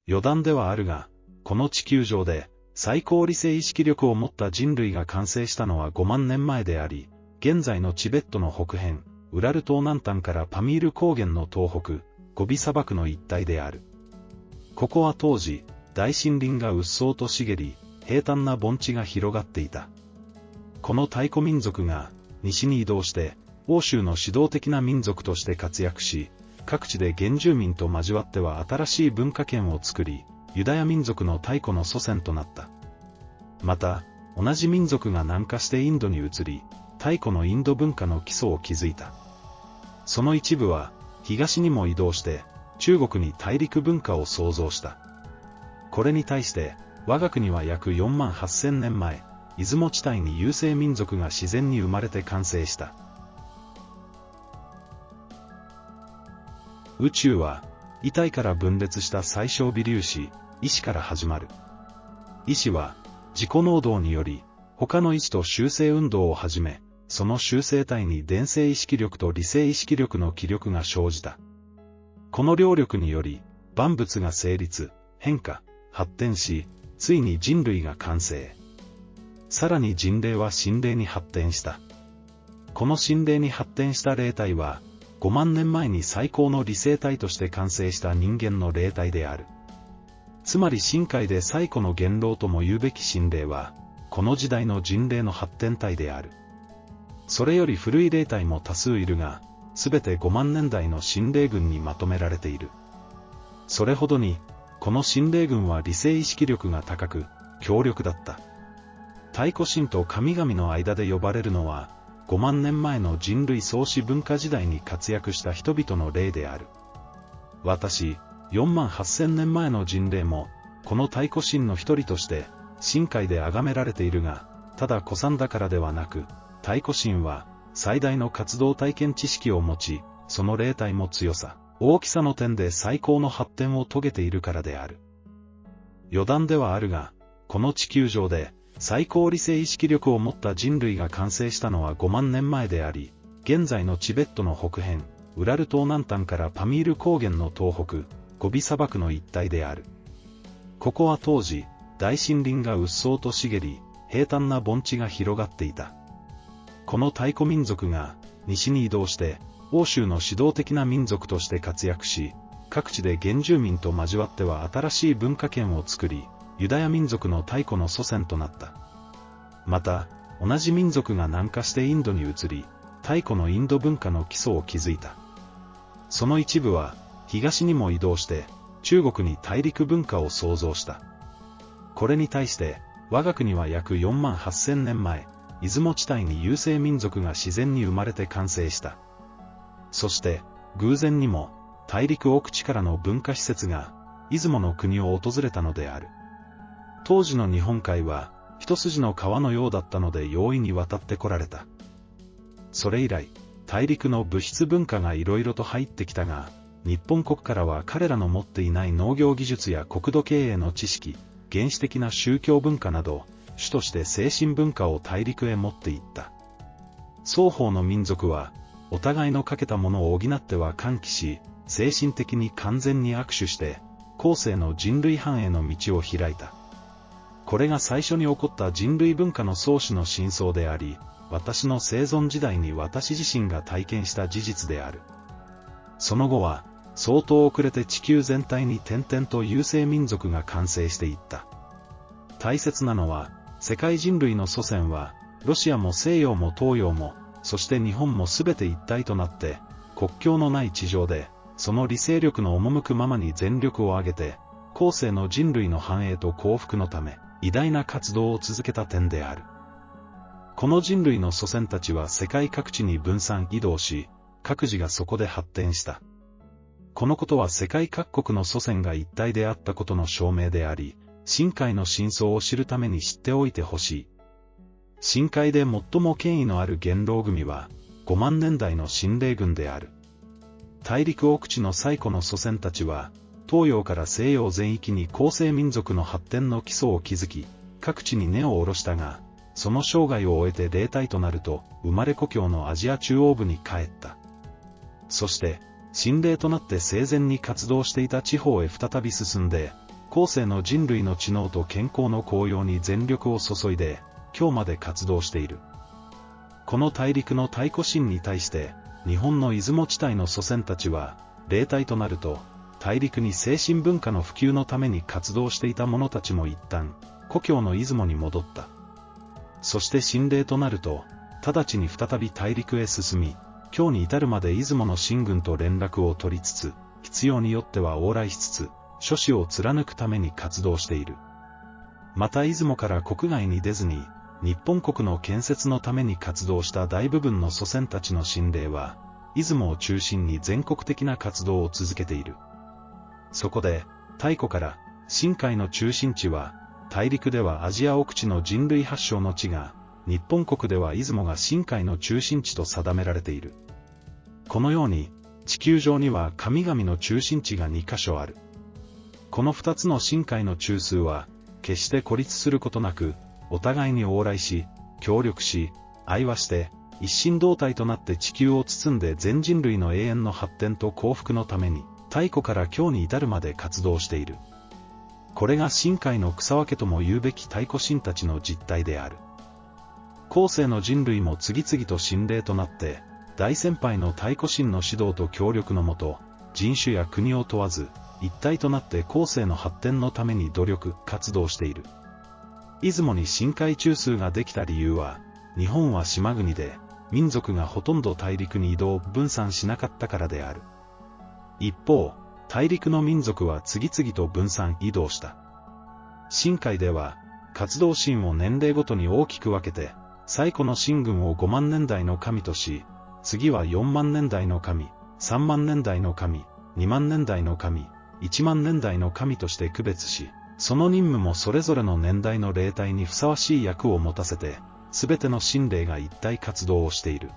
余談ではあるが、この地球上で最高理性意識力を持った人類が完成したのは5万年前であり、現在のチベットの北辺、ウラル島南端からパミール高原の東北、ゴビ砂漠の一帯である。ここは当時、大森林がうっそうと茂り、平坦な盆地が広がっていた。この太古民族が、西に移動して、欧州の指導的な民族として活躍し、各地で原住民と交わっては新しい文化圏を作り、ユダヤ民族の太古の祖先となった。また、同じ民族が南下してインドに移り、太古のインド文化の基礎を築いた。その一部は、東にも移動して、中国に大陸文化を創造した。これに対して、我が国は約4万8000年前、出雲地帯に優生民族が自然に生まれて完成した。宇宙は、異体から分裂した最小微粒子、意志から始まる。意志は、自己能動により、他の意志と修正運動をはじめ、その修正体に電性意識力と理性意識力の気力が生じた。この両力により、万物が成立、変化、発展し、ついに人類が完成。さらに人霊は神霊に発展した。この神霊に発展した霊体は、5万年前に最高の理性体として完成した人間の霊体である。つまり深海で最古の元老とも言うべき神霊は、この時代の人霊の発展体である。それより古い霊体も多数いるが、すべて5万年代の神霊群にまとめられている。それほどに、この神霊群は理性意識力が高く、強力だった。太古神と神々の間で呼ばれるのは、5万年前の人類創始文化時代に活躍した人々の霊である。私、4万8000年前の人霊も、この太古神の一人として、深海で崇められているが、ただ古参だからではなく、太古神は、最大の活動体験知識を持ち、その霊体も強さ、大きさの点で最高の発展を遂げているからである。余談ではあるが、この地球上で、最高理性意識力を持った人類が完成したのは5万年前であり、現在のチベットの北辺、ウラル島南端からパミール高原の東北、ゴビ砂漠の一帯である。ここは当時、大森林がうっそうと茂り、平坦な盆地が広がっていた。この太古民族が、西に移動して、欧州の指導的な民族として活躍し、各地で原住民と交わっては新しい文化圏を作り、ユダヤ民族の太古の祖先となった。また、同じ民族が南下してインドに移り、太古のインド文化の基礎を築いた。その一部は、東にも移動して、中国に大陸文化を創造した。これに対して、我が国は約4万8000年前、出雲地帯に優生民族が自然に生まれて完成した。そして、偶然にも、大陸奥地からの文化施設が、出雲の国を訪れたのである。当時の日本海は、一筋の川のようだったので容易に渡ってこられた。それ以来、大陸の物質文化がいろいろと入ってきたが、日本国からは彼らの持っていない農業技術や国土経営の知識、原始的な宗教文化など、主として精神文化を大陸へ持っていった。双方の民族は、お互いの欠けたものを補っては喚起し、精神的に完全に握手して、後世の人類繁栄の道を開いた。これが最初に起こった人類文化の創始の真相であり、私の生存時代に私自身が体験した事実である。その後は、相当遅れて地球全体に点々と優生民族が完成していった。大切なのは、世界人類の祖先は、ロシアも西洋も東洋も、そして日本もすべて一体となって、国境のない地上で、その理性力の赴くままに全力を挙げて、後世の人類の繁栄と幸福のため、偉大な活動を続けた点である。この人類の祖先たちは世界各地に分散移動し、各自がそこで発展した。このことは世界各国の祖先が一体であったことの証明であり、深海の真相を知るために知っておいてほしい。深海で最も権威のある元老組は、5万年代の神霊群である。大陸奥地の最古の祖先たちは、東洋から西洋全域に後世民族の発展の基礎を築き、各地に根を下ろしたが、その生涯を終えて霊体となると、生まれ故郷のアジア中央部に帰った。そして、神霊となって生前に活動していた地方へ再び進んで、後世の人類の知能と健康の向揚に全力を注いで、今日まで活動している。この大陸の太古神に対して、日本の出雲地帯の祖先たちは、霊体となると、大陸に精神文化の普及のために活動していた者たちも一旦、故郷の出雲に戻った。そして神霊となると、直ちに再び大陸へ進み、今日に至るまで出雲の神軍と連絡を取りつつ、必要によっては往来しつつ、諸子を貫くために活動している。また出雲から国外に出ずに、日本国の建設のために活動した大部分の祖先たちの神霊は、出雲を中心に全国的な活動を続けている。そこで、太古から、神界の中心地は、大陸ではアジア奥地の人類発祥の地が、日本国では出雲が神界の中心地と定められている。このように、地球上には神々の中心地が2カ所ある。この2つの神界の中枢は、決して孤立することなく、お互いに往来し、協力し、愛話して、一心同体となって地球を包んで全人類の永遠の発展と幸福のために、太古から今日に至るまで活動している。これが神界の草分けとも言うべき太古神たちの実態である。後世の人類も次々と神霊となって、大先輩の太古神の指導と協力のもと、人種や国を問わず、一体となって後世の発展のために努力、活動している。出雲に神界中枢ができた理由は、日本は島国で、民族がほとんど大陸に移動、分散しなかったからである。一方、大陸の民族は次々と分散移動した。神界では、活動神を年齢ごとに大きく分けて、最古の神軍を5万年代の神とし、次は4万年代の神、3万年代の神、2万年代の神、1万年代の神として区別し、その任務もそれぞれの年代の霊体にふさわしい役を持たせて、すべての神霊が一体活動をしている。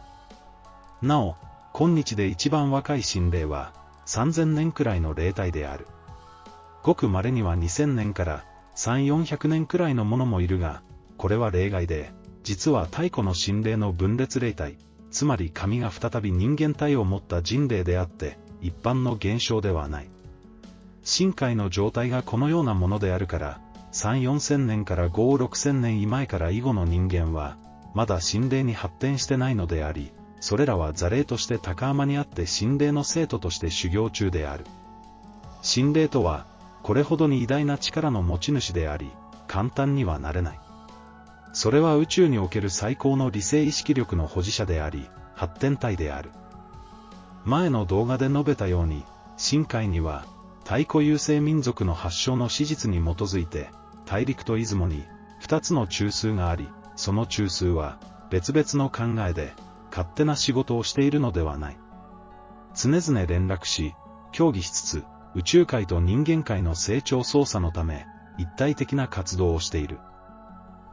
なお、今日で一番若い神霊は、3000年くらいの霊体である。ごく稀には2000年から3、400年くらいのものもいるが、これは例外で、実は太古の神霊の分裂霊体、つまり神が再び人間体を持った人霊であって、一般の現象ではない。神界の状態がこのようなものであるから、3、4000年から5、6000年前から以後の人間は、まだ神霊に発展してないのであり、それらは座霊として高天にあって神霊の生徒として修行中である。神霊とは、これほどに偉大な力の持ち主であり、簡単にはなれない。それは宇宙における最高の理性意識力の保持者であり、発展体である。前の動画で述べたように、神界には、太古優勢民族の発祥の史実に基づいて、大陸と出雲に、二つの中枢があり、その中枢は、別々の考えで、勝手な仕事をしているのではない。常々連絡し、協議しつつ、宇宙界と人間界の成長操作のため、一体的な活動をしている。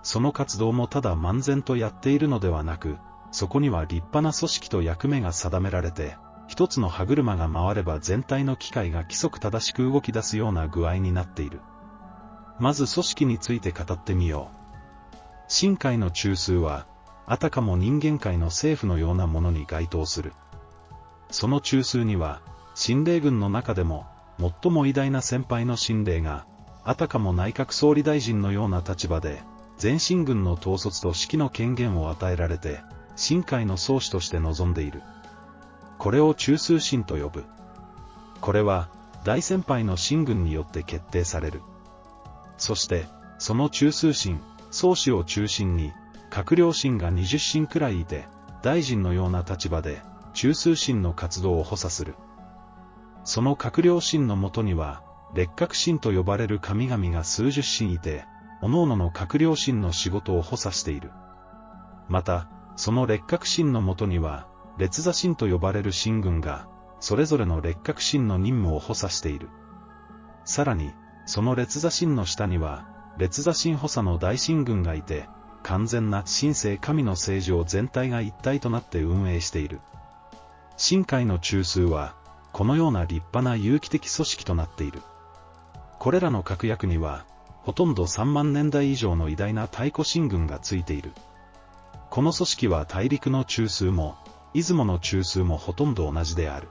その活動もただ漫然とやっているのではなく、そこには立派な組織と役目が定められて、一つの歯車が回れば全体の機械が規則正しく動き出すような具合になっている。まず組織について語ってみよう。神界の中枢は、あたかも人間界の政府のようなものに該当する。その中枢には、神霊軍の中でも、最も偉大な先輩の神霊が、あたかも内閣総理大臣のような立場で、全神軍の統率と指揮の権限を与えられて、神界の宗師として臨んでいる。これを中枢神と呼ぶ。これは、大先輩の神軍によって決定される。そして、その中枢神、宗師を中心に、閣僚神が20神くらいいて、大臣のような立場で、中枢神の活動を補佐する。その閣僚神のもとには、列閣神と呼ばれる神々が数十神いて、各々の閣僚神の仕事を補佐している。また、その列閣神のもとには、列座神と呼ばれる神軍が、それぞれの列閣神の任務を補佐している。さらに、その列座神の下には、列座神補佐の大神軍がいて、完全な神聖神の政治を全体が一体となって運営している。神界の中枢は、このような立派な有機的組織となっている。これらの各役には、ほとんど3万年代以上の偉大な太古神軍がついている。この組織は大陸の中枢も、出雲の中枢もほとんど同じである。